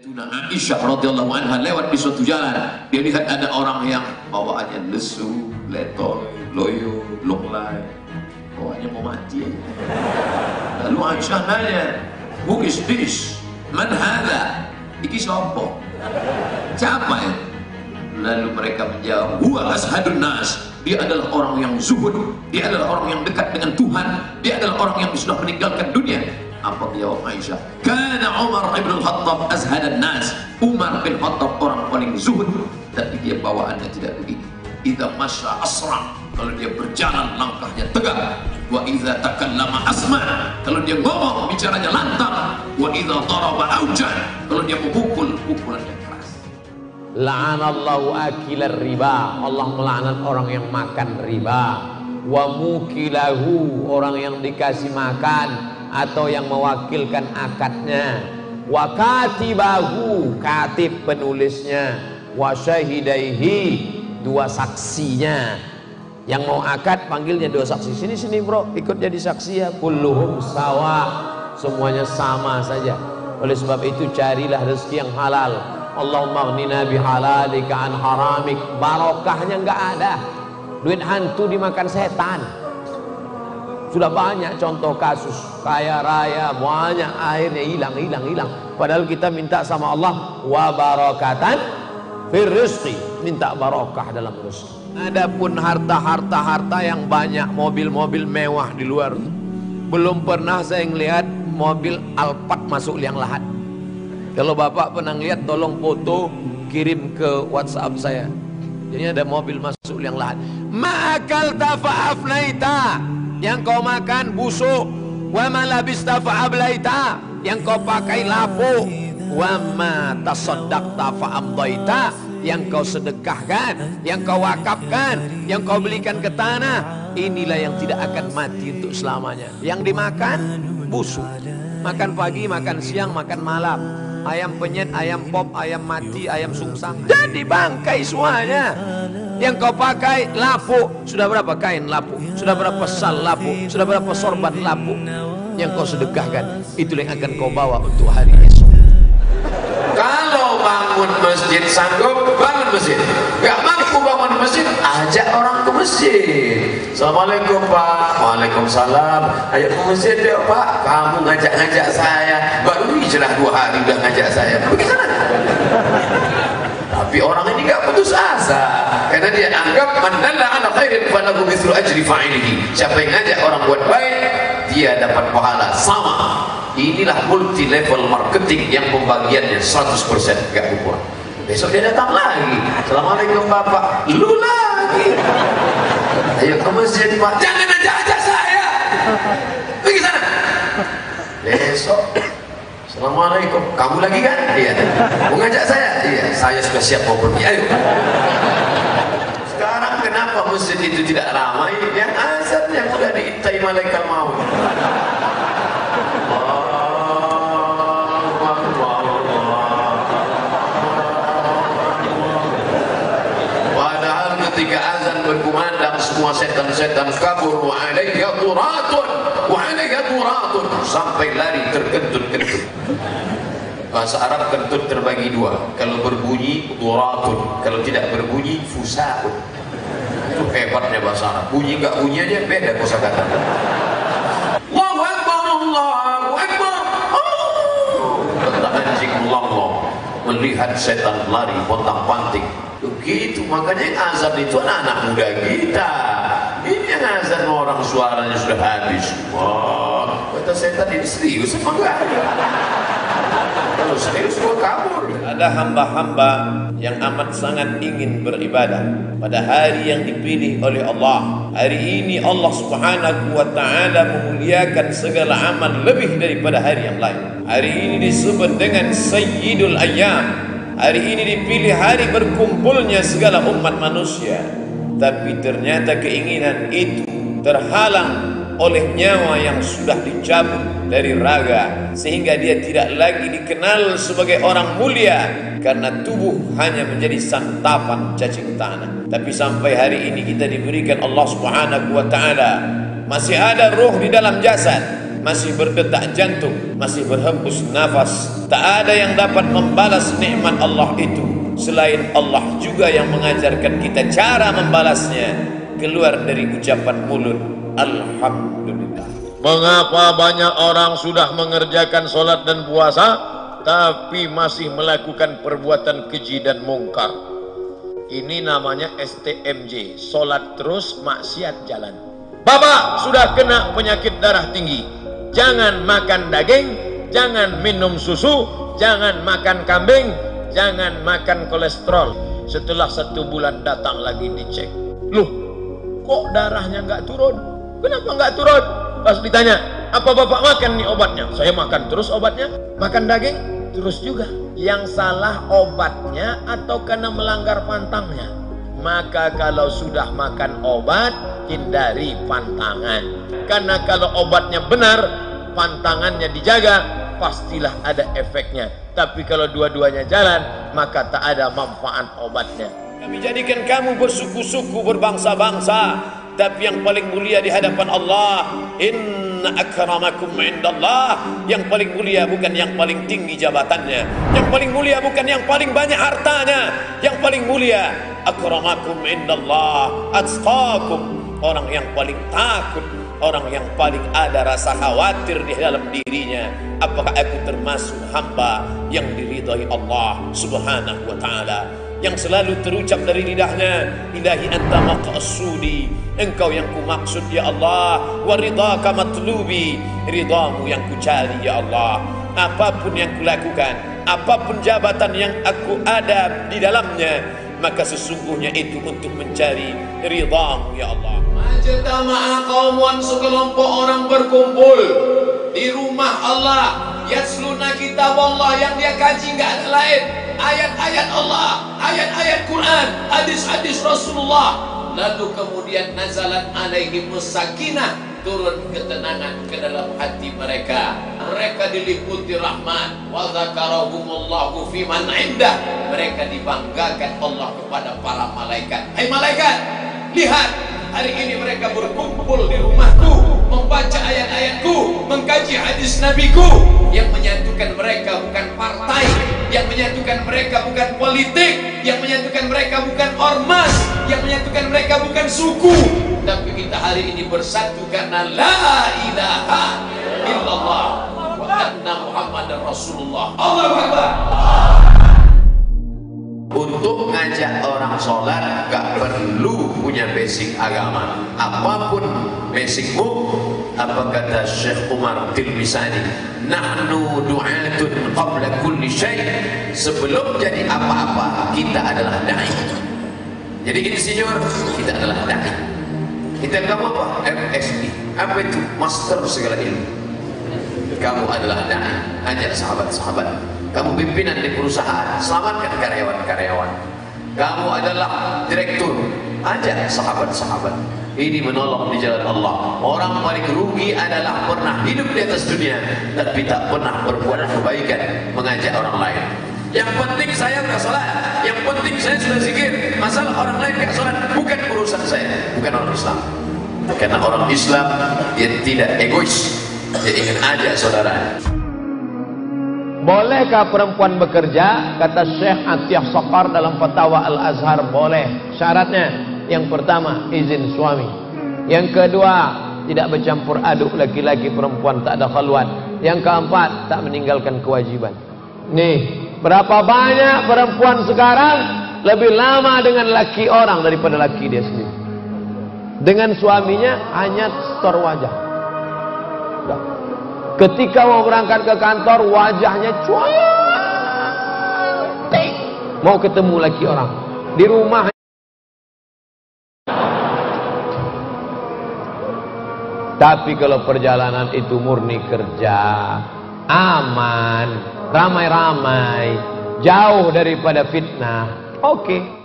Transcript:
Tuna Aisyah radhiyallahu anha lewat di suatu jalan, dia lihat ada orang yang bawaannya lesu, letoy, loyo, lunglai, bawaannya mau mati aja. Lalu Aisyah nanya, "Who is this? Man hadha?" Iki sapa? Siapa ya? Lalu mereka menjawab, "Huwa ashadun nas." Dia adalah orang yang zuhud, dia adalah orang yang dekat dengan Tuhan, dia adalah orang yang sudah meninggalkan dunia. Apa jawab Aisyah? Kana Umar ibn Khattab azhadan nas. Umar bin Khattab orang paling zuhud, tapi dia bawaannya tidak begini. Idza masya asra, kalau dia berjalan langkahnya tegak. Wa idza takallama asma, kalau dia ngomong bicaranya lantang. Wa idza daraba aujan, kalau dia memukul pukulannya keras. La'anallahu akilar riba, Allah melaknat orang yang makan riba. Wa mukilahu, orang yang dikasih makan atau yang mewakilkan akadnya. Wa katibahu, katib penulisnya. Wa syahidaihi, dua saksinya. Yang mau akad panggilnya dua saksi. Sini bro, ikut jadi saksi ya. Kulluhum sawa, semuanya sama saja. Oleh sebab itu carilah rezeki yang halal. Allahumma aghnina bihalalika an haramik. Barokahnya enggak ada. Duit hantu dimakan setan. Sudah banyak contoh kasus kaya raya, banyak akhirnya hilang. Padahal kita minta sama Allah wa barakatan fir rizqi, minta barokah dalam rezeki. Adapun harta yang banyak, mobil-mobil mewah di luar, belum pernah saya ngelihat mobil Alphard masuk liang lahat. Kalau bapak pernah lihat, tolong foto kirim ke WhatsApp saya. Jadi ada mobil masuk liang lahat. Ma'akal tafa'afnaita, yang kau makan busuk. Wa ma labista fa'ablaita, yang kau pakai lapuk. Wa ma tasaddaqta fa'amdaita, yang kau sedekahkan, yang kau wakafkan, yang kau belikan ke tanah. Inilah yang tidak akan mati untuk selamanya. Yang dimakan busuk, makan pagi, makan siang, makan malam. Ayam penyet, ayam pop, ayam mati, ayam sungsang, jadi bangkai semuanya. Yang kau pakai lapuk, sudah berapa kain lapuk, sudah berapa sal lapuk, sudah berapa sorban lapuk. Yang kau sedekahkan, itulah yang akan kau bawa untuk hari esok. Kalau bangun masjid sanggup, bangun masjid. Gak mampu bangun masjid, ajak orang ke masjid. Assalamualaikum Pak. Waalaikumsalam. Ayo ke masjid yuk Pak. Kamu ngajak-ngajak saya, baru hijrah 2 hari udah ngajak saya. Bagaimana? Tapi orang ini gak putus asa, karena dia anggap man dalla ala khairin falahu mithlu ajri fa'ilihi. Siapa yang ngajak orang buat baik, dia dapat pahala sama. Inilah multi level marketing yang pembagiannya 100% gak kurang. Besok dia datang lagi. Assalamualaikum Bapak. Lu lagi. Ayo ke masjid Pak. Jangan ajak-ajak saya. Pergi sana. Besok. Assalamualaikum. Kamu lagi kan? Iya. Mau ngajak saya? Iya. Saya sudah siap mau pergi. Ayo. Sekarang kenapa masjid itu tidak ramai? Yang azan yang sudah diintai malaikat maut. Padahal ketika azan berkumandang, semua setan-setan kabur. Wa alayya turatun, wa alayya turatun, sampai lari terkentut-kentut. Bahasa Arab kentut terbagi 2. Kalau berbunyi turatun, kalau tidak berbunyi fusaun. Itu hebatnya bahasa Arab. Bunyi enggak bunyi aja beda kosakata. Allahu Akbar, Allahu Akbar. Kata anjing Allah melihat setan lari pontang-panting. Begitu, makanya yang azan itu anak-anak muda kita. Ini yang azan orang suaranya sudah habis. Wah, kata setan ini serius apa enggak? Kalau serius gua kabur. Ada hamba-hamba yang amat sangat ingin beribadah pada hari yang dipilih oleh Allah. Hari ini Allah Subhanahu wa ta'ala memuliakan segala amal lebih daripada hari yang lain. Hari ini disebut dengan Sayyidul Ayyam. Hari ini dipilih hari berkumpulnya segala umat manusia. Tapi ternyata keinginan itu terhalang oleh nyawa yang sudah dicabut dari raga, sehingga dia tidak lagi dikenal sebagai orang mulia, karena tubuh hanya menjadi santapan cacing tanah. Tapi sampai hari ini kita diberikan Allah Subhanahu wa ta'ala masih ada ruh di dalam jasad, masih berdetak jantung, masih berhembus nafas. Tak ada yang dapat membalas nikmat Allah itu selain Allah juga yang mengajarkan kita cara membalasnya keluar dari ucapan mulut alhamdulillah. Mengapa banyak orang sudah mengerjakan sholat dan puasa tapi masih melakukan perbuatan keji dan mungkar? Ini namanya STMJ, sholat terus maksiat jalan. Bapak sudah kena penyakit darah tinggi, jangan makan daging, jangan minum susu, jangan makan kambing, jangan makan kolesterol. Setelah 1 bulan datang lagi dicek, loh kok darahnya nggak turun? Kenapa nggak turun? Pas ditanya, apa bapak makan nih obatnya? Saya makan terus obatnya. Makan daging terus juga. Yang salah obatnya atau karena melanggar pantangnya? Maka kalau sudah makan obat, hindari pantangan. Karena kalau obatnya benar, pantangannya dijaga, pastilah ada efeknya. Tapi kalau dua-duanya jalan, maka tak ada manfaat obatnya. Kami jadikan kamu bersuku-suku, berbangsa-bangsa, tapi yang paling mulia di hadapan Allah, inna akramakum indallah, yang paling mulia bukan yang paling tinggi jabatannya, yang paling mulia bukan yang paling banyak hartanya, yang paling mulia akramakum indallah atqakum, orang yang paling takut, orang yang paling ada rasa khawatir di dalam dirinya. Apakah aku termasuk hamba yang diridhai Allah subhanahu wa ta'ala, yang selalu terucap dari lidahnya, ilahi anta maqsudi, engkau yang ku maksud ya Allah, wa ridhaka matlubi, ridhamu yang ku cari ya Allah. Apapun yang ku lakukan, apapun jabatan yang aku ada di dalamnya, maka sesungguhnya itu untuk mencari ridhamu ya Allah. Majtama'a qaumun, sekelompok orang berkumpul di rumah Allah, yasluna kitab Allah, yang dia kaji enggak ada lain ayat-ayat Allah, ayat-ayat Quran, hadis-hadis Rasulullah. Lalu kemudian nazalat alaihimus sakinah, turun ketenangan ke dalam hati mereka. Mereka diliputi rahmat. Wa dzakarahumullahu fi man indah, mereka dibanggakan Allah kepada para malaikat. Hai malaikat, lihat, hari ini mereka berkumpul di rumahku, membaca ayat-ayatku, mengkaji hadis nabiku. Yang menyatukan mereka bukan partai, yang menyatukan mereka bukan politik, yang menyatukan mereka bukan ormas, yang menyatukan mereka bukan suku, tapi kita hari ini bersatu karena la ilaha illallah wa anna muhammadar rasulullah. Allahu akbar. Untuk ngajak orang sholat gak perlu punya basic agama. Apapun basicmu, apa kata Syekh Umar Tilmisani, nahnu du'atun qabla kulli syai', sebelum jadi apa-apa kita adalah da'i. Jadi insinyur, kita adalah da'i. Kita kamu apa? MSI. Apa itu? Master segala ilmu. Kamu adalah da'i. Ajak sahabat-sahabat. Kamu pimpinan di perusahaan, selamatkan karyawan-karyawan. Kamu adalah direktur, ajak sahabat-sahabat. Ini menolong di jalan Allah. Orang paling rugi adalah pernah hidup di atas dunia tapi tak pernah berbuat kebaikan, mengajak orang lain. Yang penting saya nggak sholat, yang penting saya sudah zikir. Masalah orang lain nggak sholat bukan urusan saya, bukan orang Islam. Karena orang Islam dia tidak egois, dia ingin ajak saudara. Bolehkah perempuan bekerja? Kata Syekh Atiyah Saqar dalam Fatwa Al-Azhar, boleh. Syaratnya, yang pertama izin suami, yang kedua tidak bercampur aduk laki-laki perempuan, tak ada khalwat, yang keempat tak meninggalkan kewajiban. Nih, berapa banyak perempuan sekarang lebih lama dengan laki orang daripada laki dia sendiri. Dengan suaminya hanya setor wajah. Ketika mau berangkat ke kantor, wajahnya cantik, mau ketemu laki orang. Di rumah tapi kalau perjalanan itu murni kerja, aman, ramai-ramai, jauh daripada fitnah, oke.